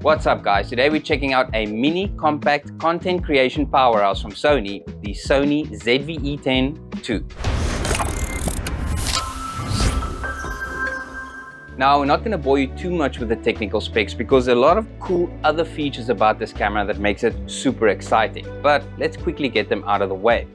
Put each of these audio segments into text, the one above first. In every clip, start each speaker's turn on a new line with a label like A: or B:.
A: What's up guys, today we're checking out a mini compact content creation powerhouse from Sony, the Sony ZV-E10II. Now we're not going to bore you too much with the technical specs because there are a lot of cool other features about this camera that makes it super exciting, but let's quickly get them out of the way.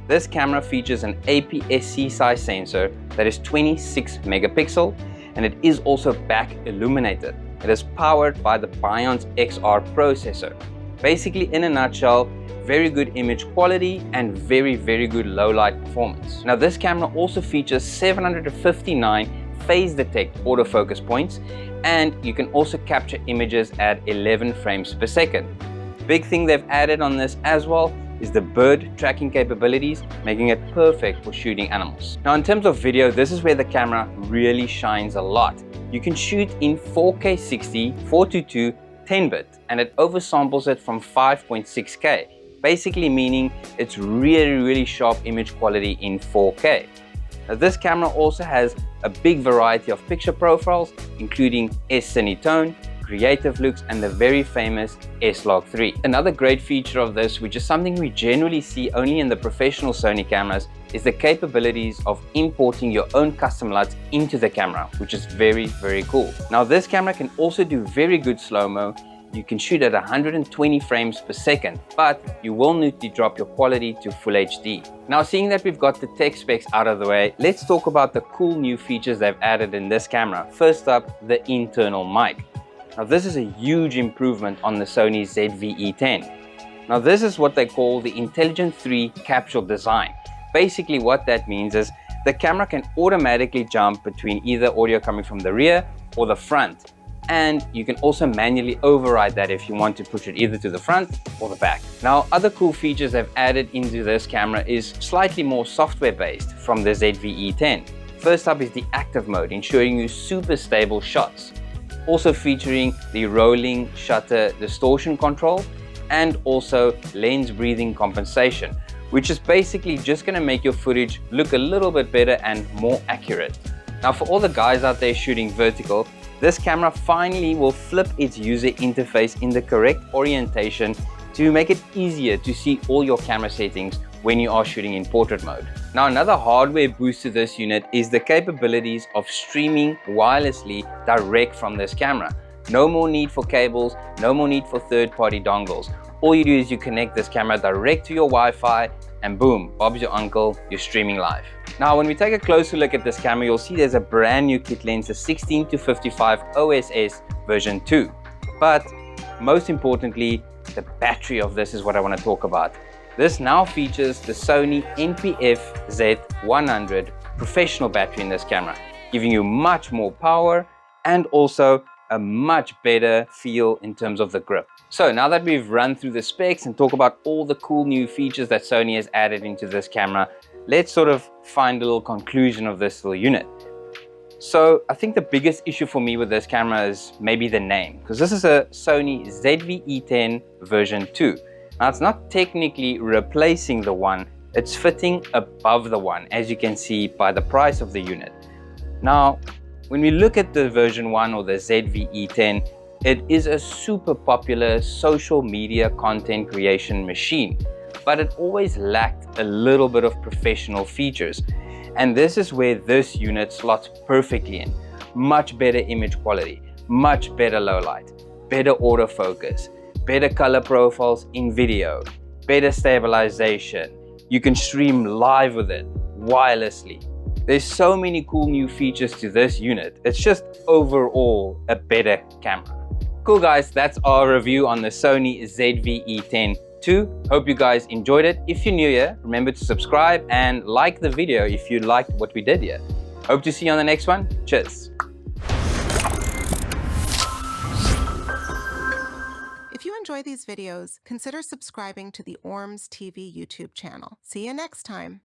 A: This camera features an APS-C size sensor that is 26 megapixel and it is also back illuminated. It is powered by the Bionz XR processor. Basically, in a nutshell, very good image quality and very good low light performance. Now this camera also features 759 phase detect autofocus points, and you can also capture images at 11 frames per second. Big thing they've added on this as well is the bird tracking capabilities, making it perfect for shooting animals. Now in terms of video, this is where the camera really shines a lot. You can shoot in 4K 60, 422, 10-bit, and it oversamples it from 5.6K, basically meaning it's really sharp image quality in 4K. Now this camera also has a big variety of picture profiles, including S-Cinetone, creative looks, and the very famous S-Log3. Another great feature of this, which is something we generally see only in the professional Sony cameras, is the capabilities of importing your own custom LUTs into the camera, which is very cool. Now this camera can also do very good slow-mo. You can shoot at 120 frames per second, but you will need to drop your quality to Full HD. Now seeing that we've got the tech specs out of the way, let's talk about the cool new features they've added in this camera. First up, the internal mic. Now this is a huge improvement on the Sony ZV-E10. Now this is what they call the Intelligent 3 capsule design. Basically what that means is the camera can automatically jump between either audio coming from the rear or the front. And you can also manually override that if you want to push it either to the front or the back. Now other cool features they've added into this camera is slightly more software based from the ZV-E10. First up is the active mode, ensuring you super stable shots. Also featuring the rolling shutter distortion control and also lens breathing compensation, which is basically just going to make your footage look a little bit better and more accurate. Now for all the guys out there shooting vertical, this camera finally will flip its user interface in the correct orientation to make it easier to see all your camera settings when you are shooting in portrait mode. Now another hardware boost to this unit is the capabilities of streaming wirelessly direct from this camera. No more need for cables, no more need for third-party dongles. All you do is you connect this camera direct to your Wi-Fi and boom, Bob's your uncle, you're streaming live. Now when we take a closer look at this camera, you'll see there's a brand new kit lens, the 16-55 OSS version 2. But most importantly, the battery of this is what I want to talk about. This now features the Sony NP-Z100 professional battery in this camera, giving you much more power and also a much better feel in terms of the grip. So now that we've run through the specs and talk about all the cool new features that Sony has added into this camera, let's sort of find a little conclusion of this little unit. So I think the biggest issue for me with this camera is maybe the name, because this is a Sony ZV-E10 version 2. Now it's not technically replacing the one, it's fitting above the one, as you can see by the price of the unit. Now, when we look at the version 1 or the ZV-E10, it is a super popular social media content creation machine, but it always lacked a little bit of professional features. And this is where this unit slots perfectly in. Much better image quality, much better low light, better autofocus, better color profiles in video, better stabilization. You can stream live with it wirelessly. There's so many cool new features to this unit. It's just overall a better camera. Cool guys, that's our review on the Sony ZV-E10II. Hope you guys enjoyed it. If you're new here, remember to subscribe and like the video if you liked what we did here. Hope to see you on the next one. Cheers.
B: If you enjoy these videos, consider subscribing to the OrmsTV YouTube channel. See you next time.